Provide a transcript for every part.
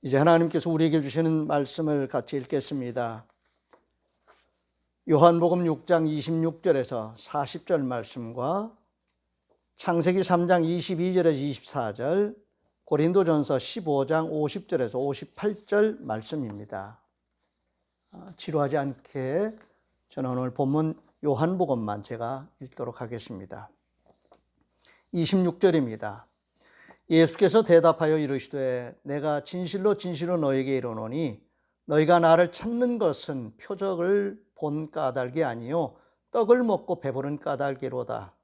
이제 하나님께서 우리에게 주시는 말씀을 같이 읽겠습니다. 요한복음 6장 26절에서 40절 말씀과 창세기 3장 22절에서 24절, 고린도전서 15장 50절에서 58절 말씀입니다. 지루하지 않게 저는 오늘 본문 요한복음만 제가 읽도록 하겠습니다. 26절입니다. 예수께서 대답하여 이르시되 내가 진실로 진실로 너에게 이르노니 너희가 나를 찾는 것은 표적을 본 까닭이 아니요 떡을 먹고 배부른 까닭이로다.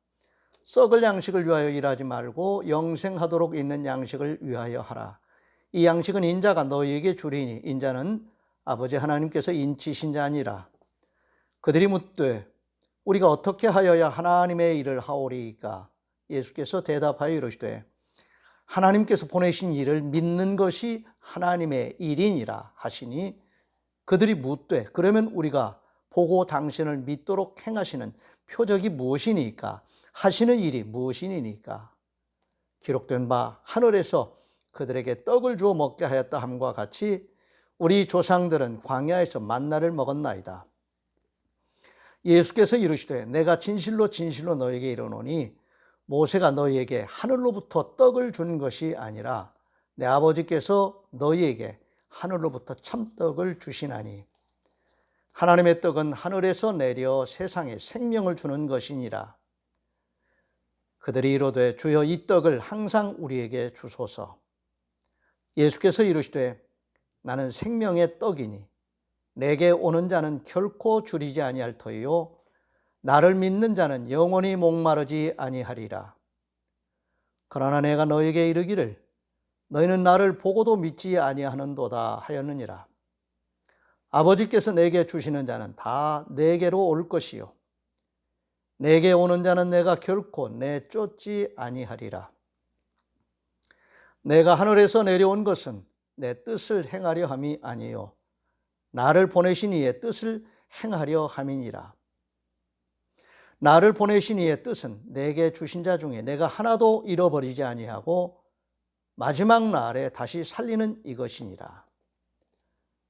썩을 양식을 위하여 일하지 말고 영생하도록 있는 양식을 위하여 하라. 이 양식은 인자가 너희에게 주리니 인자는 아버지 하나님께서 인치신 자니라. 그들이 묻되 우리가 어떻게 하여야 하나님의 일을 하오리이까? 예수께서 대답하여 이르시되 하나님께서 보내신 일을 믿는 것이 하나님의 일이니라 하시니 그들이 묻되 그러면 우리가 보고 당신을 믿도록 행하시는 표적이 무엇이니까? 하시는 일이 무엇이니까? 기록된 바 하늘에서 그들에게 떡을 주어 먹게 하였다 함과 같이 우리 조상들은 광야에서 만나를 먹었나이다. 예수께서 이르시되 내가 진실로 진실로 너에게 이르노니 모세가 너희에게 하늘로부터 떡을 준 것이 아니라 내 아버지께서 너희에게 하늘로부터 참떡을 주시나니 하나님의 떡은 하늘에서 내려 세상에 생명을 주는 것이니라. 그들이 이르되 주여 이 떡을 항상 우리에게 주소서. 예수께서 이르시되 나는 생명의 떡이니 내게 오는 자는 결코 줄이지 아니할 터이요 나를 믿는 자는 영원히 목마르지 아니하리라. 그러나 내가 너에게 이르기를 너희는 나를 보고도 믿지 아니하는도다 하였느니라. 아버지께서 내게 주시는 자는 다 내게로 올 것이요 내게 오는 자는 내가 결코 내쫓지 아니하리라. 내가 하늘에서 내려온 것은 내 뜻을 행하려 함이 아니요 나를 보내신 이의 뜻을 행하려 함이니라. 나를 보내신 이의 뜻은 내게 주신 자 중에 내가 하나도 잃어버리지 아니하고 마지막 날에 다시 살리는 이것이니라.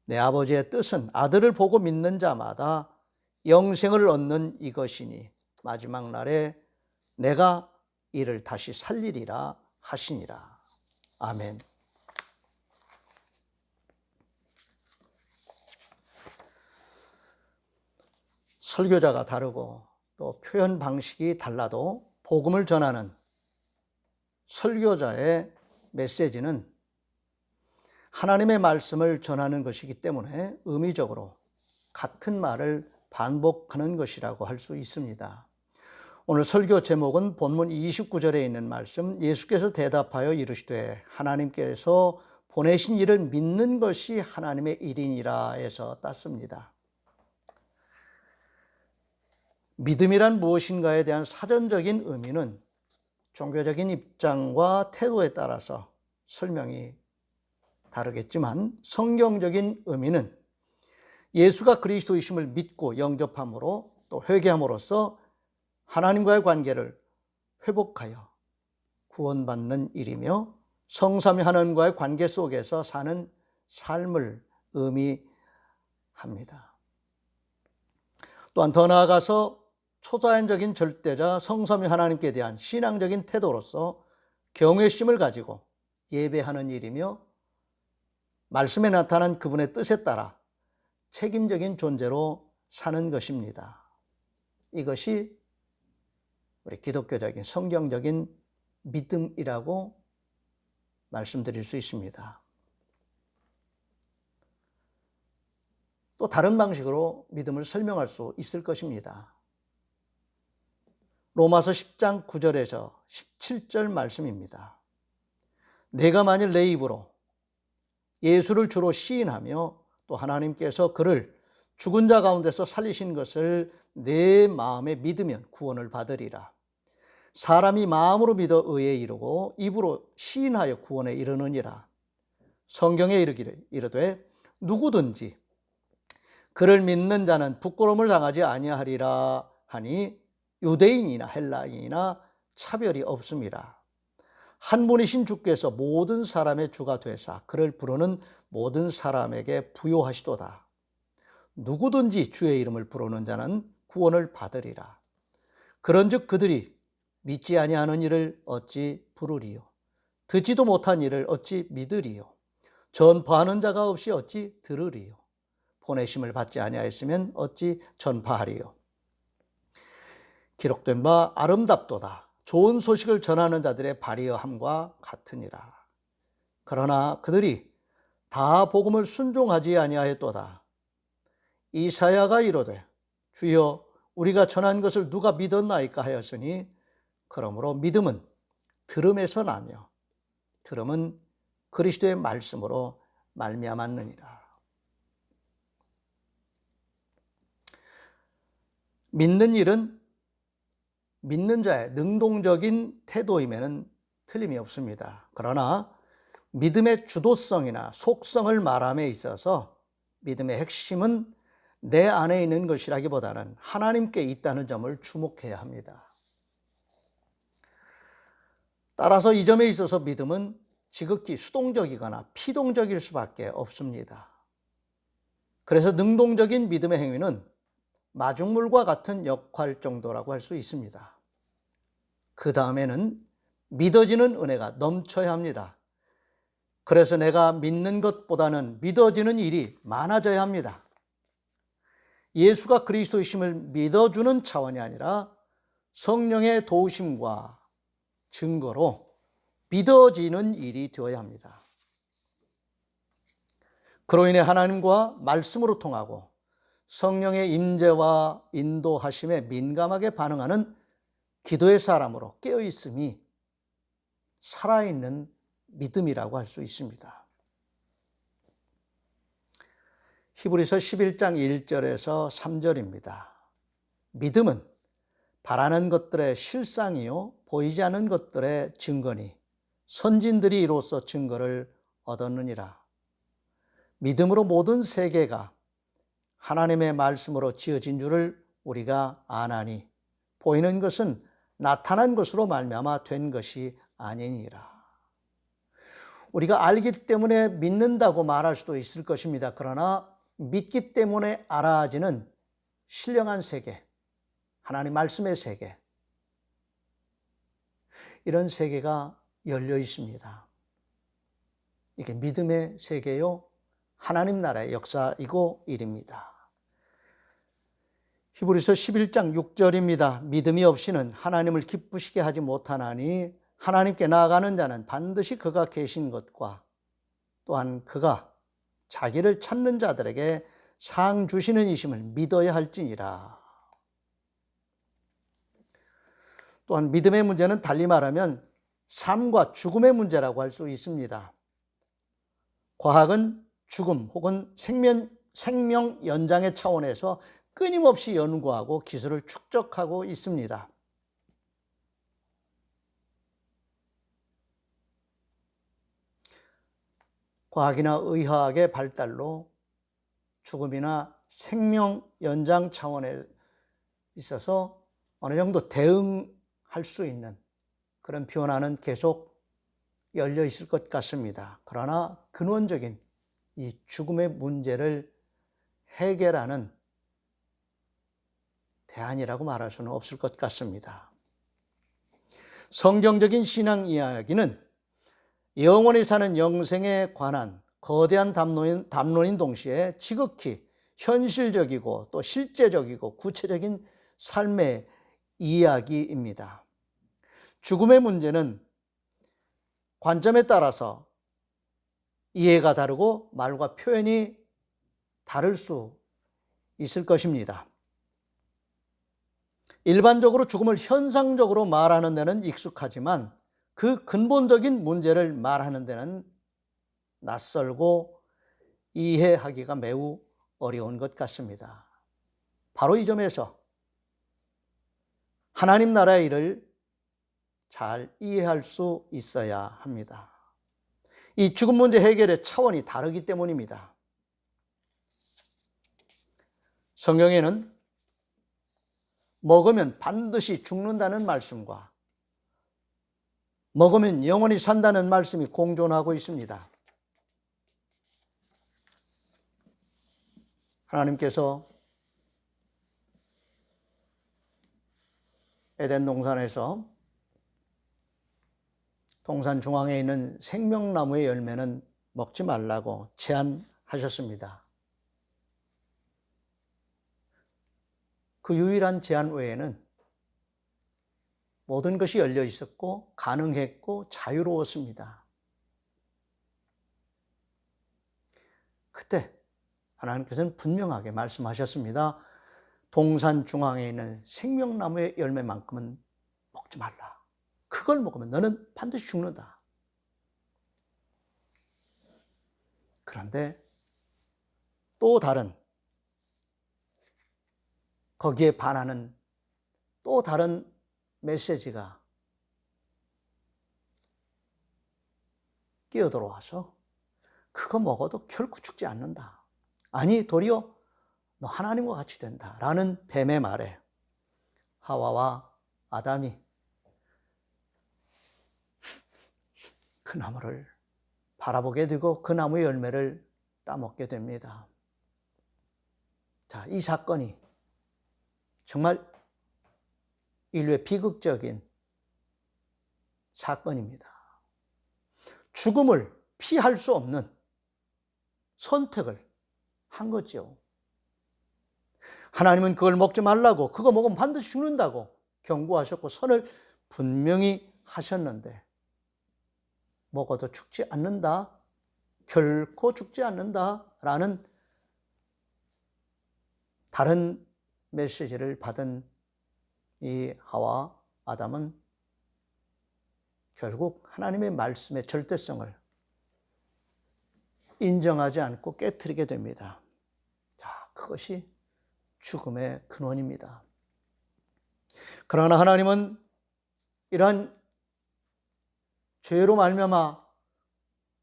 내 아버지의 뜻은 아들을 보고 믿는 자마다 영생을 얻는 이것이니 마지막 날에 내가 이를 다시 살리리라 하시니라. 아멘. 설교자가 다르고 또 표현 방식이 달라도 복음을 전하는 설교자의 메시지는 하나님의 말씀을 전하는 것이기 때문에 의미적으로 같은 말을 반복하는 것이라고 할 수 있습니다. 오늘 설교 제목은 본문 29절에 있는 말씀, 예수께서 대답하여 이르시되 하나님께서 보내신 일을 믿는 것이 하나님의 일이니라에서 땄습니다. 믿음이란 무엇인가에 대한 사전적인 의미는 종교적인 입장과 태도에 따라서 설명이 다르겠지만 성경적인 의미는 예수가 그리스도이심을 믿고 영접함으로 또 회개함으로써 하나님과의 관계를 회복하여 구원받는 일이며 성삼위 하나님과의 관계 속에서 사는 삶을 의미합니다. 또한 더 나아가서 초자연적인 절대자 성삼위 하나님께 대한 신앙적인 태도로서 경외심을 가지고 예배하는 일이며 말씀에 나타난 그분의 뜻에 따라 책임적인 존재로 사는 것입니다. 이것이 우리 기독교적인 성경적인 믿음이라고 말씀드릴 수 있습니다. 또 다른 방식으로 믿음을 설명할 수 있을 것입니다. 로마서 10장 9절에서 17절 말씀입니다. 내가 만일 내 입으로 예수를 주로 시인하며 또 하나님께서 그를 죽은 자 가운데서 살리신 것을 내 마음에 믿으면 구원을 받으리라. 사람이 마음으로 믿어 의에 이르고 입으로 시인하여 구원에 이르느니라. 성경에 이르되 누구든지 그를 믿는 자는 부끄러움을 당하지 아니하리라 하니 유대인이나 헬라인이나 차별이 없음이라. 한 분이신 주께서 모든 사람의 주가 되사 그를 부르는 모든 사람에게 부요하시도다. 누구든지 주의 이름을 부르는 자는 구원을 받으리라. 그런즉 그들이 믿지 아니하는 이를 어찌 부르리요? 듣지도 못한 이를 어찌 믿으리요? 전파하는 자가 없이 어찌 들으리요? 보내심을 받지 아니하였으면 어찌 전파하리요? 기록된 바 아름답도다. 좋은 소식을 전하는 자들의 발이여함과 같으니라. 그러나 그들이 다 복음을 순종하지 아니하였도다. 이사야가 이르되 주여 우리가 전한 것을 누가 믿었나이까 하였으니 그러므로 믿음은 들음에서 나며 들음은 그리스도의 말씀으로 말미암았느니라. 믿는 일은 믿는 자의 능동적인 태도임에는 틀림이 없습니다. 그러나 믿음의 주도성이나 속성을 말함에 있어서 믿음의 핵심은 내 안에 있는 것이라기보다는 하나님께 있다는 점을 주목해야 합니다. 따라서 이 점에 있어서 믿음은 지극히 수동적이거나 피동적일 수밖에 없습니다. 그래서 능동적인 믿음의 행위는 마중물과 같은 역할 정도라고 할 수 있습니다. 그 다음에는 믿어지는 은혜가 넘쳐야 합니다. 그래서 내가 믿는 것보다는 믿어지는 일이 많아져야 합니다. 예수가 그리스도이심을 믿어주는 차원이 아니라 성령의 도우심과 증거로 믿어지는 일이 되어야 합니다. 그로 인해 하나님과 말씀으로 통하고 성령의 임재와 인도하심에 민감하게 반응하는 기도의 사람으로 깨어있음이 살아있는 믿음이라고 할 수 있습니다. 히브리서 11장 1절에서 3절입니다. 믿음은 바라는 것들의 실상이요 보이지 않는 것들의 증거니 선진들이 이로써 증거를 얻었느니라. 믿음으로 모든 세계가 하나님의 말씀으로 지어진 줄을 우리가 아나니 보이는 것은 나타난 것으로 말미암아 된 것이 아니니라. 우리가 알기 때문에 믿는다고 말할 수도 있을 것입니다. 그러나 믿기 때문에 알아지는 신령한 세계, 하나님 말씀의 세계, 이런 세계가 열려 있습니다. 이게 믿음의 세계요 하나님 나라의 역사이고 일입니다. 히브리서 11장 6절입니다. 믿음이 없이는 하나님을 기쁘시게 하지 못하나니 하나님께 나아가는 자는 반드시 그가 계신 것과 또한 그가 자기를 찾는 자들에게 상 주시는 이심을 믿어야 할지니라. 또한 믿음의 문제는 달리 말하면 삶과 죽음의 문제라고 할 수 있습니다. 과학은 죽음 혹은 생명 연장의 차원에서 끊임없이 연구하고 기술을 축적하고 있습니다. 과학이나 의학의 발달로 죽음이나 생명 연장 차원에 있어서 어느 정도 대응할 수 있는 그런 변화는 계속 열려 있을 것 같습니다. 그러나 근원적인 이 죽음의 문제를 해결하는 대안이라고 말할 수는 없을 것 같습니다. 성경적인 신앙 이야기는 영원히 사는 영생에 관한 거대한 담론인 동시에 지극히 현실적이고 또 실제적이고 구체적인 삶의 이야기입니다. 죽음의 문제는 관점에 따라서 이해가 다르고 말과 표현이 다를 수 있을 것입니다. 일반적으로 죽음을 현상적으로 말하는 데는 익숙하지만 그 근본적인 문제를 말하는 데는 낯설고 이해하기가 매우 어려운 것 같습니다. 바로 이 점에서 하나님 나라의 일을 잘 이해할 수 있어야 합니다. 이 죽음 문제 해결의 차원이 다르기 때문입니다. 성경에는 먹으면 반드시 죽는다는 말씀과 먹으면 영원히 산다는 말씀이 공존하고 있습니다. 하나님께서 에덴 동산에서 동산 중앙에 있는 생명나무의 열매는 먹지 말라고 제한하셨습니다. 그 유일한 제한 외에는 모든 것이 열려 있었고 가능했고 자유로웠습니다. 그때 하나님께서는 분명하게 말씀하셨습니다. 동산 중앙에 있는 생명나무의 열매만큼은 먹지 말라. 그걸 먹으면 너는 반드시 죽는다. 그런데 또 다른, 거기에 반하는 또 다른 메시지가 끼어들어와서 그거 먹어도 결코 죽지 않는다. 아니, 도리어 너 하나님과 같이 된다. 라는 뱀의 말에 하와와 아담이 그 나무를 바라보게 되고 그 나무의 열매를 따먹게 됩니다. 자, 이 사건이 정말 인류의 비극적인 사건입니다. 죽음을 피할 수 없는 선택을 한 거죠. 하나님은 그걸 먹지 말라고, 그거 먹으면 반드시 죽는다고 경고하셨고 선을 분명히 하셨는데 먹어도 죽지 않는다, 결코 죽지 않는다라는 다른 메시지를 받은 이 하와 아담은 결국 하나님의 말씀의 절대성을 인정하지 않고 깨트리게 됩니다. 자, 그것이 죽음의 근원입니다. 그러나 하나님은 이러한 죄로 말미암아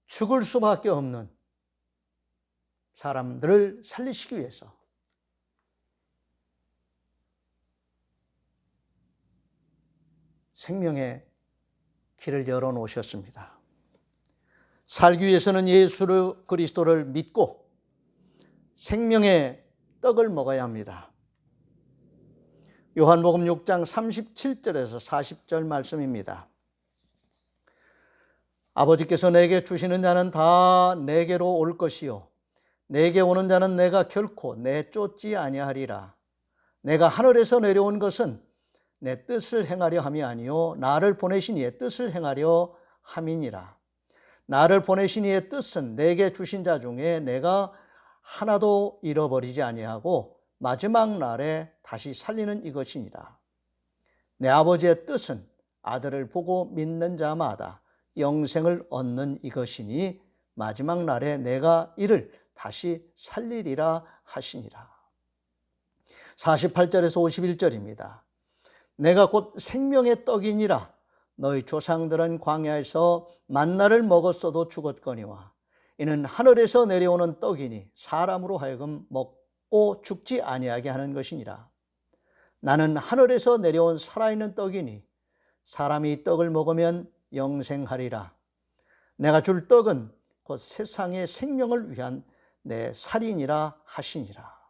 죽을 수밖에 없는 사람들을 살리시기 위해서 생명의 길을 열어놓으셨습니다. 살기 위해서는 예수 그리스도를 믿고 생명의 떡을 먹어야 합니다. 요한복음 6장 37절에서 40절 말씀입니다. 아버지께서 내게 주시는 자는 다 내게로 올 것이요 내게 오는 자는 내가 결코 내쫓지 아니하리라. 내가 하늘에서 내려온 것은 내 뜻을 행하려 함이 아니요 나를 보내신 이의 뜻을 행하려 함이니라. 나를 보내신 이의 뜻은 내게 주신 자 중에 내가 하나도 잃어버리지 아니하고 마지막 날에 다시 살리는 이것이니라. 내 아버지의 뜻은 아들을 보고 믿는 자마다 영생을 얻는 이것이니 마지막 날에 내가 이를 다시 살리리라 하시니라. 48절에서 51절입니다. 내가 곧 생명의 떡이니라. 너희 조상들은 광야에서 만나를 먹었어도 죽었거니와 이는 하늘에서 내려오는 떡이니 사람으로 하여금 먹고 죽지 아니하게 하는 것이니라. 나는 하늘에서 내려온 살아있는 떡이니 사람이 이 떡을 먹으면 영생하리라. 내가 줄 떡은 곧 세상의 생명을 위한 내 살이니라 하시니라.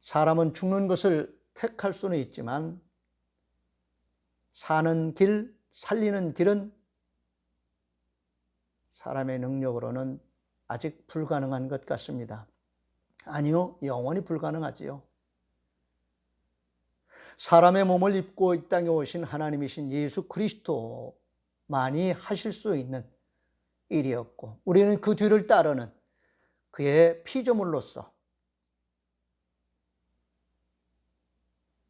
사람은 죽는 것을 택할 수는 있지만 사는 길, 살리는 길은 사람의 능력으로는 아직 불가능한 것 같습니다. 아니요, 영원히 불가능하지요. 사람의 몸을 입고 이 땅에 오신 하나님이신 예수 그리스도만이 하실 수 있는 일이었고 우리는 그 뒤를 따르는 그의 피조물로서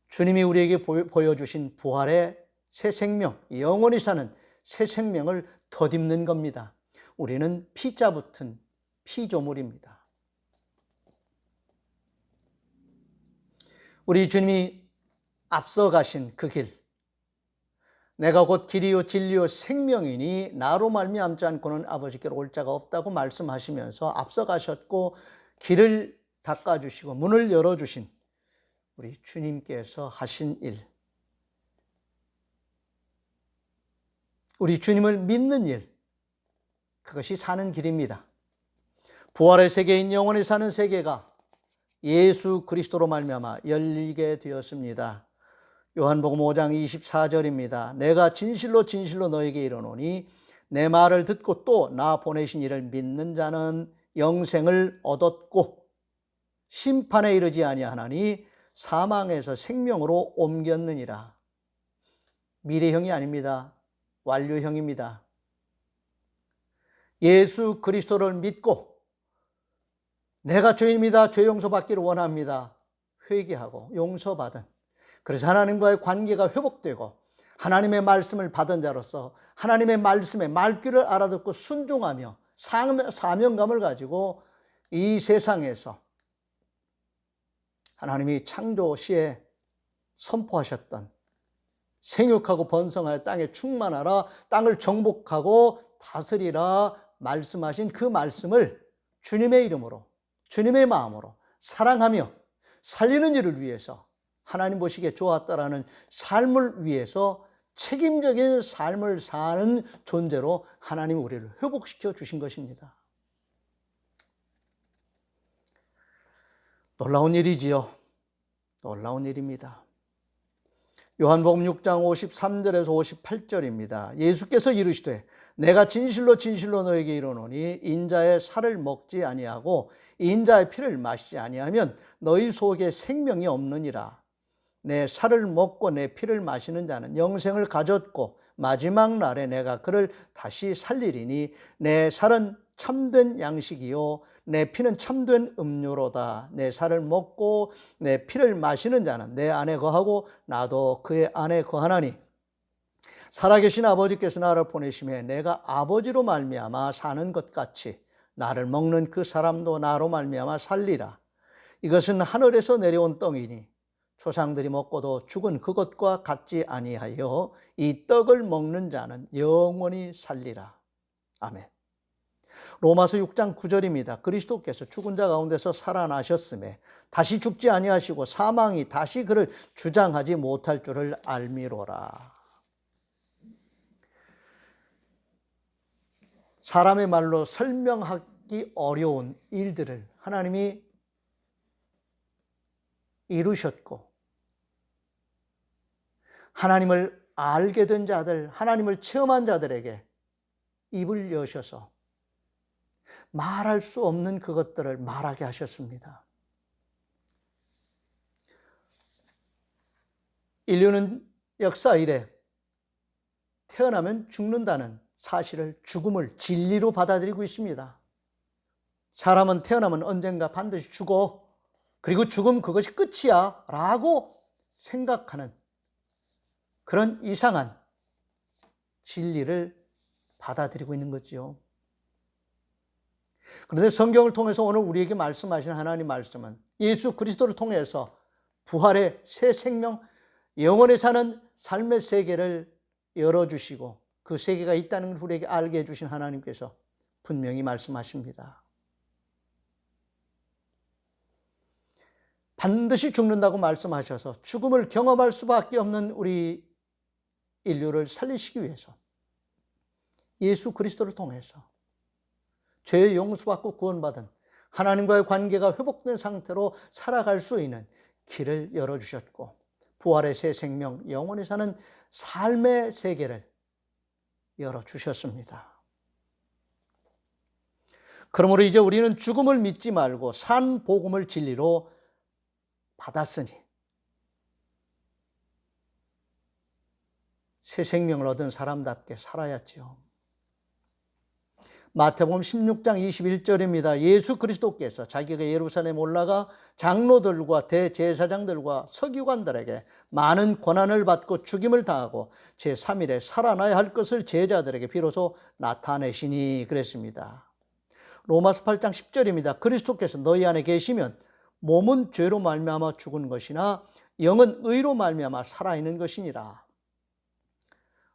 주님이 우리에게 보여주신 부활의 새 생명, 영원히 사는 새 생명을 덧입는 겁니다. 우리는 피자 붙은 피조물입니다. 우리 주님이 앞서 가신 그 길, 내가 곧 길이요 진리요 생명이니 나로 말미암지 않고는 아버지께로 올 자가 없다고 말씀하시면서 앞서 가셨고 길을 닦아주시고 문을 열어주신 우리 주님께서 하신 일, 우리 주님을 믿는 일, 그것이 사는 길입니다. 부활의 세계인 영원히 사는 세계가 예수 그리스도로 말미암아 열리게 되었습니다. 요한복음 5장 24절입니다. 내가 진실로 진실로 너에게 이르노니 내 말을 듣고 또 나 보내신 이를 믿는 자는 영생을 얻었고 심판에 이르지 아니하나니 사망에서 생명으로 옮겼느니라. 미래형이 아닙니다. 완료형입니다. 예수 그리스도를 믿고 내가 죄인입니다. 죄 용서받기를 원합니다. 회개하고 용서받은, 그래서 하나님과의 관계가 회복되고 하나님의 말씀을 받은 자로서 하나님의 말씀의 말귀를 알아듣고 순종하며 사명감을 가지고 이 세상에서 하나님이 창조 시에 선포하셨던 생육하고 번성하여 땅에 충만하라, 땅을 정복하고 다스리라 말씀하신 그 말씀을 주님의 이름으로, 주님의 마음으로 사랑하며 살리는 일을 위해서, 하나님 보시기에 좋았다라는 삶을 위해서 책임적인 삶을 사는 존재로 하나님이 우리를 회복시켜 주신 것입니다. 놀라운 일이지요. 놀라운 일입니다. 요한복음 6장 53절에서 58절입니다. 예수께서 이르시되 내가 진실로 진실로 너에게 이르노니 인자의 살을 먹지 아니하고 인자의 피를 마시지 아니하면 너희 속에 생명이 없느니라. 내 살을 먹고 내 피를 마시는 자는 영생을 가졌고 마지막 날에 내가 그를 다시 살리리니 내 살은 참된 양식이요 내 피는 참된 음료로다. 내 살을 먹고 내 피를 마시는 자는 내 안에 거하고 나도 그의 안에 거하나니 살아계신 아버지께서 나를 보내심에 내가 아버지로 말미암아 사는 것 같이 나를 먹는 그 사람도 나로 말미암아 살리라. 이것은 하늘에서 내려온 떡이니 조상들이 먹고도 죽은 그것과 같지 아니하여 이 떡을 먹는 자는 영원히 살리라. 아멘. 로마서 6장 9절입니다. 그리스도께서 죽은 자 가운데서 살아나셨음에 다시 죽지 아니하시고 사망이 다시 그를 주장하지 못할 줄을 알미로라. 사람의 말로 설명하기 어려운 일들을 하나님이 이루셨고 하나님을 알게 된 자들, 하나님을 체험한 자들에게 입을 여셔서 말할 수 없는 그것들을 말하게 하셨습니다. 인류는 역사 이래 태어나면 죽는다는 사실을, 죽음을 진리로 받아들이고 있습니다. 사람은 태어나면 언젠가 반드시 죽어. 그리고 죽음 그것이 끝이야 라고 생각하는 그런 이상한 진리를 받아들이고 있는 거지요. 그런데 성경을 통해서 오늘 우리에게 말씀하신 하나님 말씀은 예수 그리스도를 통해서 부활의 새 생명, 영원히 사는 삶의 세계를 열어주시고 그 세계가 있다는 걸 우리에게 알게 해주신 하나님께서 분명히 말씀하십니다. 반드시 죽는다고 말씀하셔서 죽음을 경험할 수밖에 없는 우리 인류를 살리시기 위해서 예수 그리스도를 통해서 죄의 용서받고 구원받은 하나님과의 관계가 회복된 상태로 살아갈 수 있는 길을 열어주셨고 부활의 새 생명, 영원히 사는 삶의 세계를 열어주셨습니다. 그러므로 이제 우리는 죽음을 믿지 말고 산 복음을 진리로 받았으니 새 생명을 얻은 사람답게 살아야지요. 마태복음 16장 21절입니다. 예수 그리스도께서 자기가 예루살렘 올라가 장로들과 대제사장들과 서기관들에게 많은 고난을 받고 죽임을 당하고 제3일에 살아나야 할 것을 제자들에게 비로소 나타내시니 그랬습니다. 로마서 8장 10절입니다. 그리스도께서 너희 안에 계시면 몸은 죄로 말미암아 죽은 것이나 영은 의로 말미암아 살아있는 것이니라.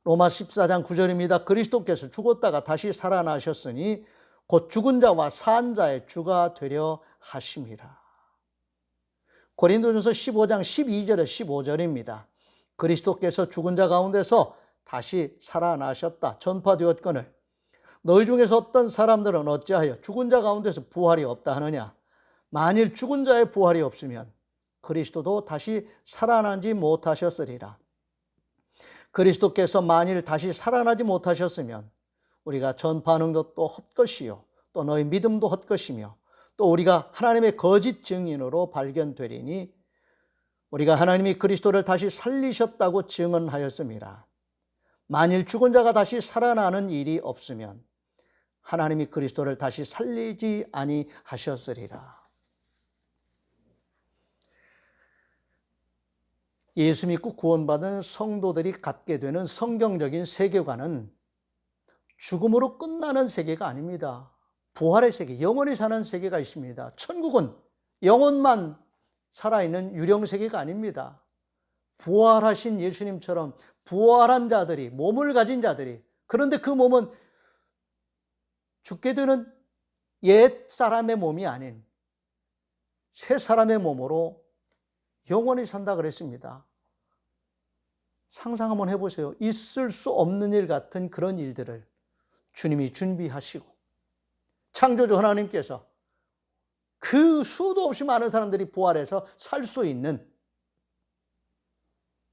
로마서 14장 9절입니다. 그리스도께서 죽었다가 다시 살아나셨으니 곧 죽은 자와 산 자의 주가 되려 하심이라. 고린도전서 15장 12절에 15절입니다. 그리스도께서 죽은 자 가운데서 다시 살아나셨다 전파되었거늘 너희 중에서 어떤 사람들은 어찌하여 죽은 자 가운데서 부활이 없다 하느냐. 만일 죽은 자의 부활이 없으면 그리스도도 다시 살아나지 못하셨으리라. 그리스도께서 만일 다시 살아나지 못하셨으면 우리가 전파하는 것도 헛것이요 또 너희 믿음도 헛것이며 또 우리가 하나님의 거짓 증인으로 발견되리니 우리가 하나님이 그리스도를 다시 살리셨다고 증언하였음이라. 만일 죽은 자가 다시 살아나는 일이 없으면 하나님이 그리스도를 다시 살리지 아니하셨으리라. 예수 믿고 구원받은 성도들이 갖게 되는 성경적인 세계관은 죽음으로 끝나는 세계가 아닙니다. 부활의 세계, 영원히 사는 세계가 있습니다. 천국은 영혼만 살아있는 유령 세계가 아닙니다. 부활하신 예수님처럼 부활한 자들이, 몸을 가진 자들이, 그런데 그 몸은 죽게 되는 옛 사람의 몸이 아닌 새 사람의 몸으로 영원히 산다 그랬습니다. 상상 한번 해보세요. 있을 수 없는 일 같은 그런 일들을 주님이 준비하시고 창조주 하나님께서 그 수도 없이 많은 사람들이 부활해서 살 수 있는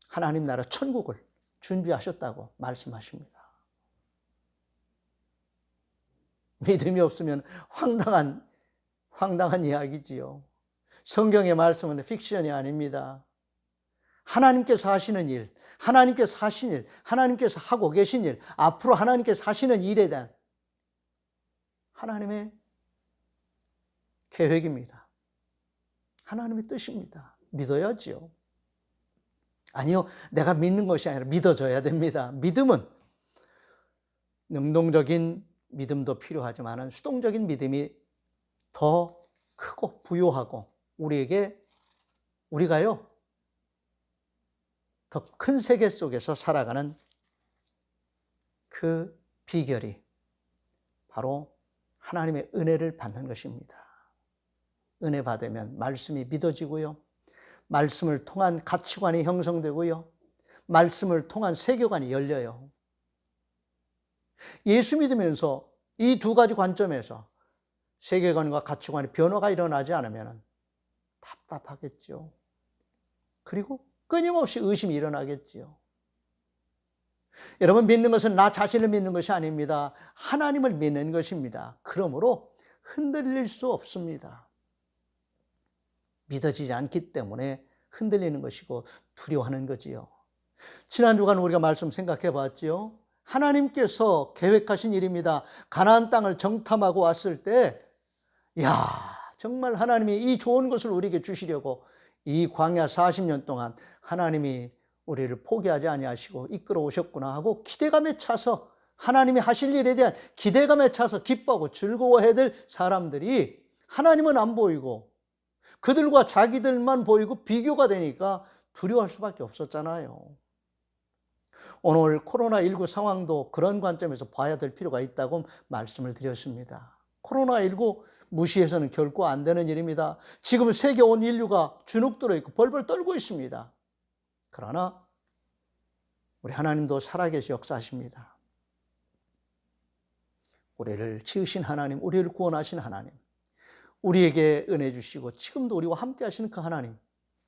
하나님 나라 천국을 준비하셨다고 말씀하십니다. 믿음이 없으면 황당한 이야기지요. 성경의 말씀은 픽션이 아닙니다. 하나님께서 하시는 일, 하나님께서 하신 일, 하나님께서 하고 계신 일, 앞으로 하나님께서 하시는 일에 대한 하나님의 계획입니다. 하나님의 뜻입니다. 믿어야지요. 아니요, 내가 믿는 것이 아니라 믿어줘야 됩니다. 믿음은 능동적인 믿음도 필요하지만 수동적인 믿음이 더 크고 부유하고 우리가요 더 큰 세계 속에서 살아가는 그 비결이 바로 하나님의 은혜를 받는 것입니다. 은혜 받으면 말씀이 믿어지고요. 말씀을 통한 가치관이 형성되고요. 말씀을 통한 세계관이 열려요. 예수 믿으면서 이 두 가지 관점에서 세계관과 가치관의 변화가 일어나지 않으면 답답하겠죠. 그리고 끊임없이 의심이 일어나겠지요. 여러분, 믿는 것은 나 자신을 믿는 것이 아닙니다. 하나님을 믿는 것입니다. 그러므로 흔들릴 수 없습니다. 믿어지지 않기 때문에 흔들리는 것이고 두려워하는 거지요. 지난 주간 우리가 말씀 생각해 봤죠. 하나님께서 계획하신 일입니다. 가나안 땅을 정탐하고 왔을 때 정말 하나님이 이 좋은 것을 우리에게 주시려고 이 광야 40년 동안 하나님이 우리를 포기하지 아니하시고 이끌어 오셨구나 하고 기대감에 차서 하나님이 하실 일에 대한 기대감에 차서 기뻐하고 즐거워해야 될 사람들이 하나님은 안 보이고 그들과 자기들만 보이고 비교가 되니까 두려워할 수밖에 없었잖아요. 오늘 코로나19 상황도 그런 관점에서 봐야 될 필요가 있다고 말씀을 드렸습니다. 코로나19 무시해서는 결코 안 되는 일입니다. 지금 세계 온 인류가 주눅들어 있고 벌벌 떨고 있습니다. 그러나 우리 하나님도 살아계시 역사하십니다. 우리를 지으신 하나님, 우리를 구원하신 하나님, 우리에게 은혜 주시고 지금도 우리와 함께 하시는 그 하나님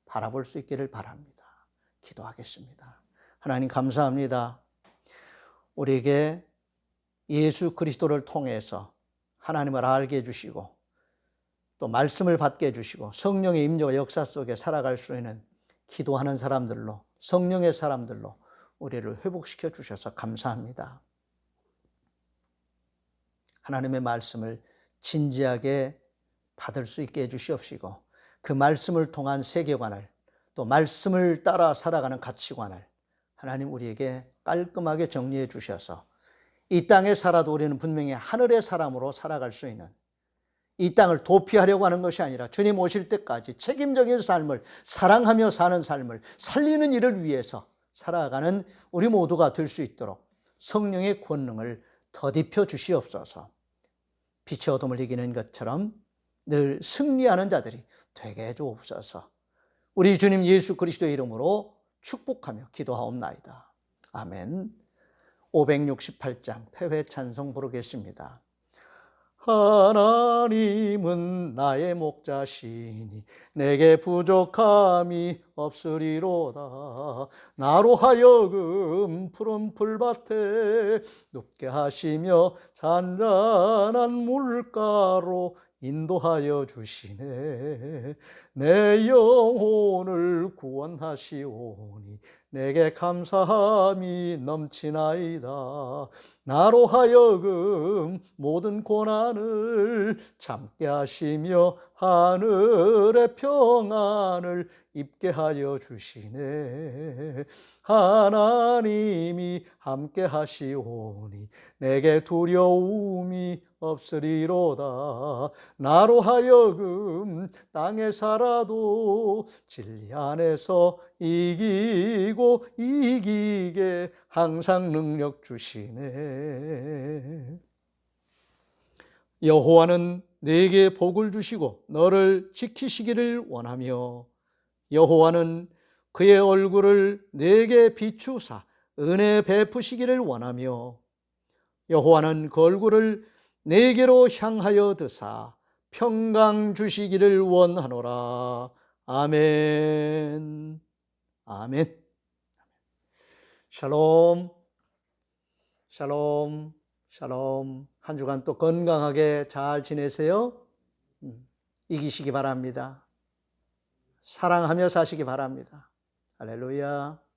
바라볼 수 있기를 바랍니다. 기도하겠습니다. 하나님 감사합니다. 우리에게 예수 그리스도를 통해서 하나님을 알게 해주시고 또 말씀을 받게 해주시고 성령의 임재와 역사 속에 살아갈 수 있는 기도하는 사람들로, 성령의 사람들로 우리를 회복시켜 주셔서 감사합니다. 하나님의 말씀을 진지하게 받을 수 있게 해주시옵시고 그 말씀을 통한 세계관을 또 말씀을 따라 살아가는 가치관을 하나님 우리에게 깔끔하게 정리해 주셔서 이 땅에 살아도 우리는 분명히 하늘의 사람으로 살아갈 수 있는, 이 땅을 도피하려고 하는 것이 아니라 주님 오실 때까지 책임적인 삶을 사랑하며 사는 삶을 살리는 일을 위해서 살아가는 우리 모두가 될 수 있도록 성령의 권능을 더딥혀 주시옵소서. 빛의 어둠을 이기는 것처럼 늘 승리하는 자들이 되게 해주옵소서. 우리 주님 예수 그리스도의 이름으로 축복하며 기도하옵나이다. 아멘. 568장 패회 찬송 부르겠습니다. 하나님은 나의 목자시니 내게 부족함이 없으리로다. 나로 하여금 푸른 풀밭에 눕게 하시며 잔잔한 물가로 인도하여 주시네. 내 영혼을 구원하시오니 내게 감사함이 넘치나이다. 나로 하여금 모든 고난을 참게 하시며 하늘의 평안을 입게 하여 주시네. 하나님이 함께 하시오니 내게 두려움이 없으리로다. 나로 하여금 땅에 살아도 진리 안에서 이기고 이기게 항상 능력 주시네. 여호와는 내게 복을 주시고 너를 지키시기를 원하며 여호와는 그의 얼굴을 내게 비추사 은혜 베푸시기를 원하며 여호와는 그 얼굴을 내게로 향하여 드사 평강 주시기를 원하노라. 아멘. 아멘. 샬롬. 샬롬. 샬롬. 한 주간 또 건강하게 잘 지내세요. 이기시기 바랍니다. 사랑하며 사시기 바랍니다. 할렐루야.